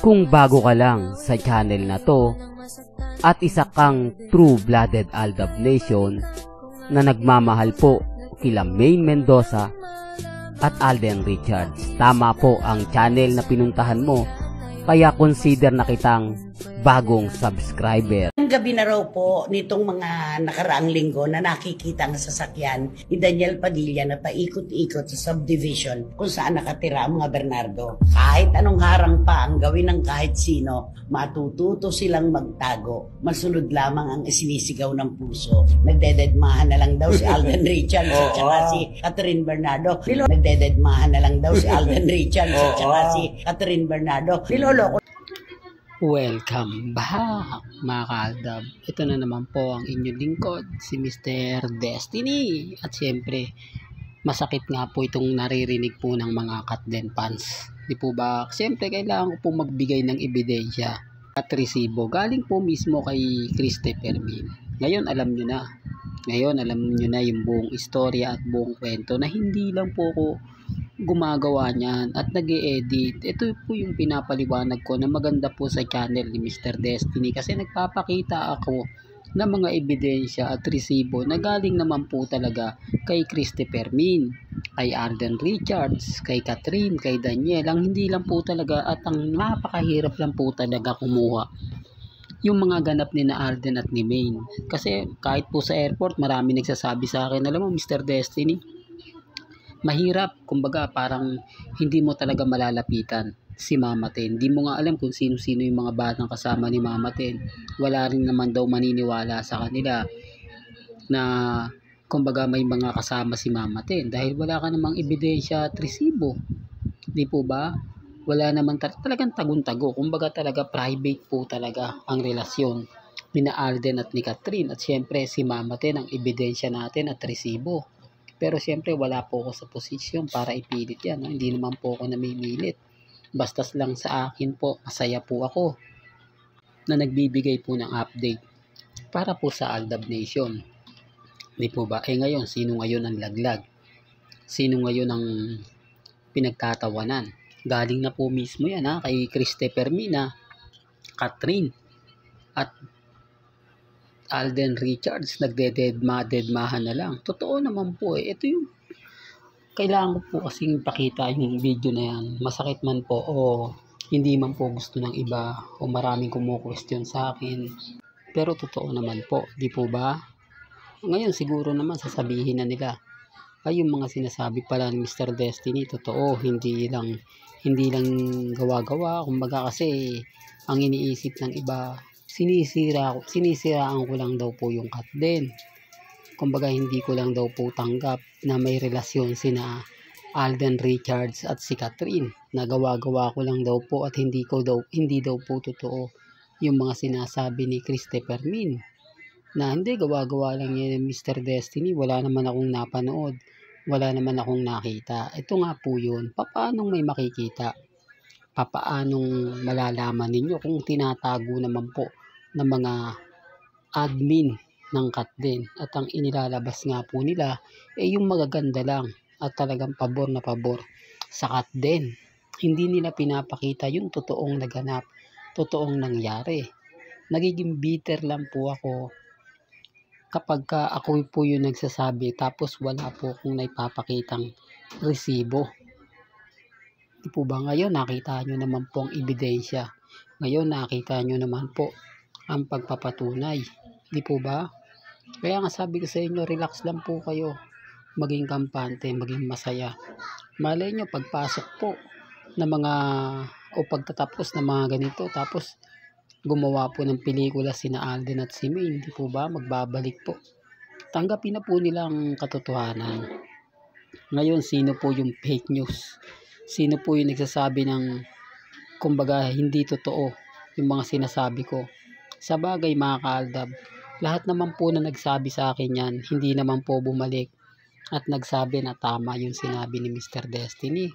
Kung bago ka lang sa channel na to at isa kang true-blooded Aldab Nation na nagmamahal po kila Maine Mendoza at Alden Richards, tama po ang channel na pinuntahan mo, kaya consider na kitang bagong subscriber. Ang gabi na raw po nitong mga nakaraang linggo na nakikita ang sasakyan ni Daniel Padilla na paikot-ikot sa subdivision kung saan nakatira ang mga Bernardo. Kahit anong harang pa ang gawin ng kahit sino, matututo silang magtago. Masunod lamang ang sinisigaw ng puso. Nagdededmahan na lang daw si Alden Richards at saka si Catherine Bernardo. Nagdededmahan na lang daw si Alden Richards at saka si Catherine Bernardo. Niloloko. Welcome back mga ka-Aldab. Ito na naman po ang inyong lingkod, si Mr. Destiny. At siyempre, masakit nga po itong naririnig po ng mga Katden fans. Di po ba? Siyempre, kailangan ko po magbigay ng ebidensya at resibo. Galing po mismo kay Christopher Min. Ngayon, alam nyo na. Ngayon, alam nyo na yung buong istorya at buong kwento na hindi lang po ko gumagawa niyan at nag-e-edit. Ito po yung pinapaliwanag ko na maganda po sa channel ni Mr. Destiny kasi nagpapakita ako ng mga ebidensya at resibo na galing naman po talaga kay Christopher Min, kay Alden Richards, kay Catherine, kay Daniel. Ang hindi lang po talaga at ang napakahirap lang po talaga kumuha yung mga ganap ni na Alden at ni Maine. Kasi kahit po sa airport marami nagsasabi sa akin, alam mo Mr. Destiny, mahirap, kumbaga parang hindi mo talaga malalapitan si Mama Ten. Hindi mo nga alam kung sino-sino yung mga batang kasama ni Mama Ten. Wala rin naman daw maniniwala sa kanila na kumbaga may mga kasama si Mama Ten dahil wala ka namang ebidensya at resibo. Di po ba? Wala naman talagang tagun-tago. Kumbaga talaga private po talaga ang relasyon ni na Alden at ni Catherine. At syempre si Mama Ten ang ebidensya natin at resibo. Pero siyempre wala po ako sa posisyon para ipilit yan. No? Hindi naman po ako namimilit. Bastas lang sa akin po, masaya po ako na nagbibigay po ng update para po sa Aldab Nation. Di po ba? Eh ngayon, sino ngayon ang laglag? Sino ngayon ang pinagtatawanan? Galing na po mismo yan kay Christopher Mina, Catherine, at Alden Richards, nagdededmahan na lang. Totoo naman po Ito yung kailangan ko po kasing pakita yung video na yan. Masakit man po o hindi man po gusto ng iba o maraming kumu-question sa akin. Pero totoo naman po, di po ba? Ngayon siguro naman sasabihin na nila, ay yung mga sinasabi pala ni Mr. Destiny, totoo, hindi lang gawa-gawa. Kumbaga kasi ang iniisip ng iba, sinisiraan ko lang daw po yung Katden. Kumbaga hindi ko lang daw po tanggap na may relasyon sina Alden Richards at si Catherine. Nagawa-gawa ko lang daw po at hindi daw po totoo yung mga sinasabi ni Christopher Min. Na hindi, gawa-gawa lang yan Mr. Destiny. Wala naman akong napanood. Wala naman akong nakita. Ito nga po yun. Paano may makikita? Papaanong malalaman ninyo kung tinatago naman po ng mga admin ng Katden at ang inilalabas nga po nila yung magaganda lang at talagang pabor na pabor sa Katden. Hindi nila pinapakita yung totoong naganap, totoong nangyari. Nagiging bitter lang po ako kapag ako po yung nagsasabi tapos wala po akong naipapakitang resibo. Di po ba ngayon nakita nyo naman po ang ebidensya. Ngayon nakita nyo naman po ang pagpapatunay. Di po ba? Kaya nga sabi ko sa inyo, relax lang po kayo. Maging kampante, maging masaya. Malay nyo, pagpasok po ng mga o pagtatapos ng mga ganito, tapos gumawa po ng pelikula sina Alden at si Maine, di po ba? Magbabalik po. Tanggapin na po nila ang katotohanan. Ngayon, sino po yung fake news? Sino po yung nagsasabi ng kumbaga hindi totoo yung mga sinasabi ko? Sa bagay mga ka-Aldab, lahat naman po na nagsabi sa akin yan, hindi naman po bumalik at nagsabi na tama yung sinabi ni Mr. Destiny.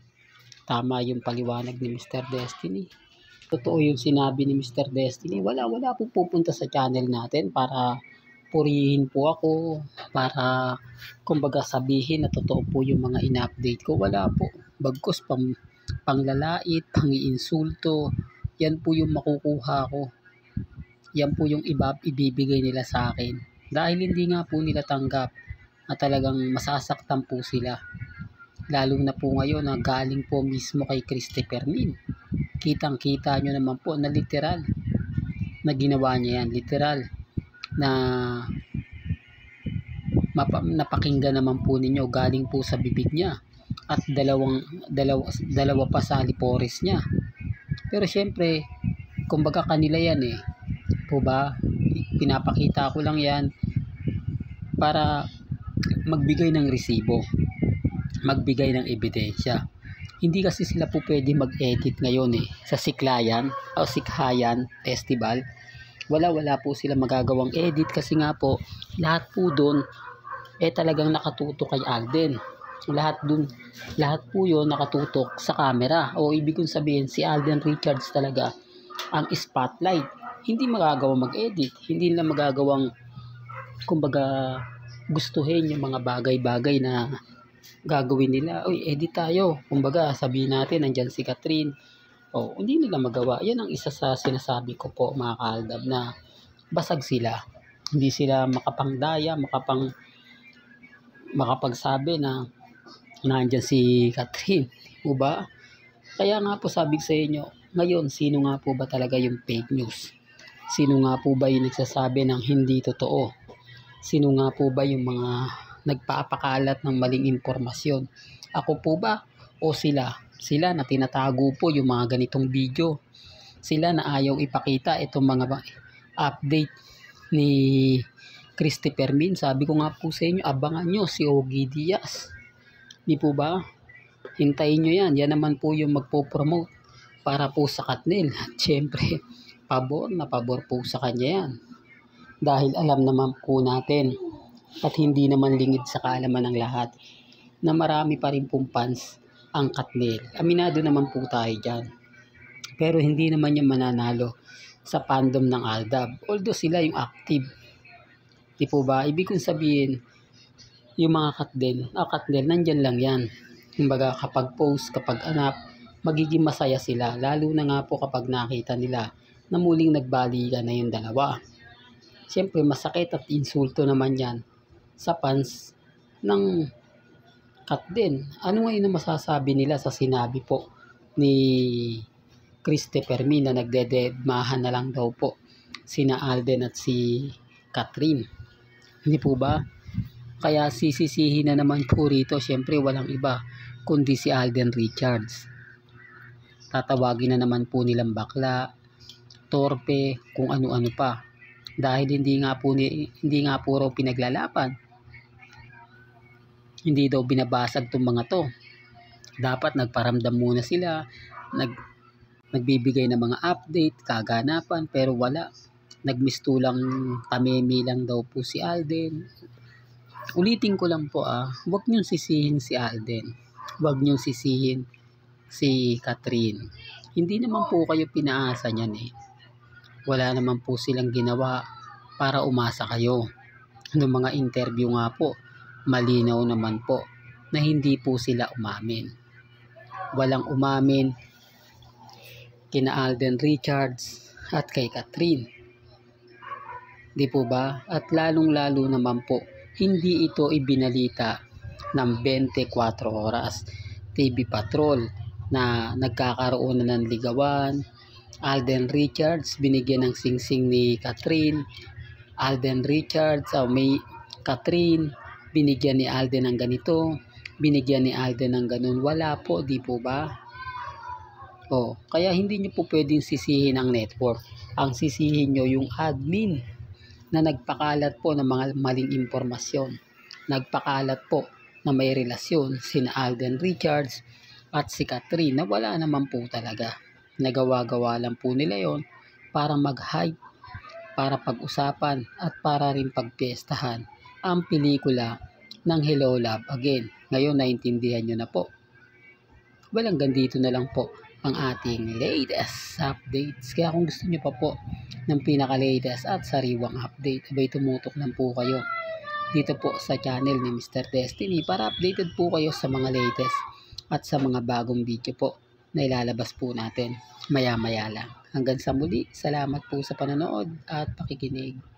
Tama yung paliwanag ni Mr. Destiny. Totoo yung sinabi ni Mr. Destiny. Wala po pupunta sa channel natin para purihin po ako, para kumbaga sabihin na totoo po yung mga ina-update ko. Wala po. Bagkus panglalait, pangiinsulto, yan po yung makukuha ko. Yan po yung ibibigay nila sa akin. Dahil hindi nga po nila tanggap at talagang masasaktan po sila. Lalo na po ngayon na galing po mismo kay Christopher Min. Kitang-kita nyo naman po na literal na ginawa niya yan. Literal na napakinggan naman po ninyo, galing po sa bibig niya. At dalawa pa sa alipores niya. Pero syempre, kumbaga kanila yan po ba? Pinapakita ko lang yan para magbigay ng resibo, magbigay ng ebidensya. Hindi kasi sila po pwede mag-edit ngayon sa Siklayan o Sikhayan Festival. Wala po sila magagawang edit kasi nga po lahat po doon talagang nakatutok kay Alden. Lahat po yun nakatutok sa camera. O ibig kong sabihin, si Alden Richards talaga ang spotlight. Hindi magagawang mag-edit. Hindi nila magagawang, kumbaga, gustuhin yung mga bagay-bagay na gagawin nila. Uy, edit tayo. Kumbaga, sabihin natin, nandyan si Catherine. Hindi nila magawa. Yan ang isa sa sinasabi ko po, mga kaaldab, na basag sila. Hindi sila makapangdaya, makapagsabi na nandyan si Catherine. Ba? Kaya nga po sabi sa inyo, ngayon, sino nga po ba talaga yung fake news? Sino nga po ba yung nagsasabi ng hindi totoo? Sino nga po ba yung mga nagpapakalat ng maling impormasyon? Ako po ba? O sila? Sila na tinatago po yung mga ganitong video. Sila na ayaw ipakita itong mga update ni Christopher Min. Sabi ko nga po sa inyo, abangan nyo si Ogie Diaz. Di po ba? Hintayin nyo yan. Yan naman po yung magpo-promote para po sa Katnil. At syempre, pabor po sa kanya yan. Dahil alam naman po natin at hindi naman lingid sa kaalaman ng lahat na marami pa rin pong fans ang Katnil. Aminado naman po tayo dyan. Pero hindi naman yung mananalo sa fandom ng Aldab. Although sila yung active. Di po ba? Ibig kong sabihin, yung mga Katnil, nandyan lang yan. Kumbaga kapag post, kapag anap, magiging masaya sila. Lalo na nga po kapag nakita nila na muling nagbalikan na yung dalawa. Siyempre masakit at insulto naman yan sa fans ng Katnil. Ano ngayon ang masasabi nila sa sinabi po ni Christopher Min na nagdededmahan na lang daw po sina Alden at si Catherine. Hindi po ba? Kaya sisisihin na naman po rito, siyempre walang iba kundi si Alden Richards. Tatawagin na naman po nilang bakla, torpe, kung ano-ano pa. Dahil hindi nga po raw pinaglalaban. Hindi daw binabasag tong mga to. Dapat nagparamdam muna sila, nagbibigay ng mga update, kaganapan, pero wala. Nagmistulang tamemi lang daw po si Alden. Ulitin ko lang po huwag niyong sisihin si Alden. Huwag niyong sisihin si Catherine. Hindi naman po kayo pinaasa niyan Wala naman po silang ginawa para umasa kayo. Noong mga interview nga po, malinaw naman po na hindi po sila umamin. Walang umamin kina Alden Richards at kay Catherine. Di po ba? At lalong-lalo naman po, hindi ito ibinalita ng 24 oras TV Patrol na nagkakaroon na ng ligawan. Alden Richards binigyan ng singsing ni Catherine. Alden Richards may Catherine binigyan ni Alden ng ganito, binigyan ni Alden ng ganun. Wala po, di po ba? Kaya hindi nyo po pwedeng sisihin ang network. Ang sisihin nyo yung admin na nagpakalat po ng mga maling impormasyon. Nagpakalat po na may relasyon sina Alden Richards at si Catherine na wala naman po talaga. Nagawa-gawa lang po nila yon para mag-hype, para pag-usapan at para rin pagpiestahan ang pelikula ng Hello Love Again. Ngayon naintindihan nyo na po. Hanggang dito na lang po ang ating latest updates. Kaya kung gusto nyo pa po ng pinaka-latest at sariwang update, abay tumutok lang po kayo dito po sa channel ni Mr. Destiny para updated po kayo sa mga latest at sa mga bagong video po na ilalabas po natin maya-maya lang. Hanggang sa muli, salamat po sa panonood at pakikinig.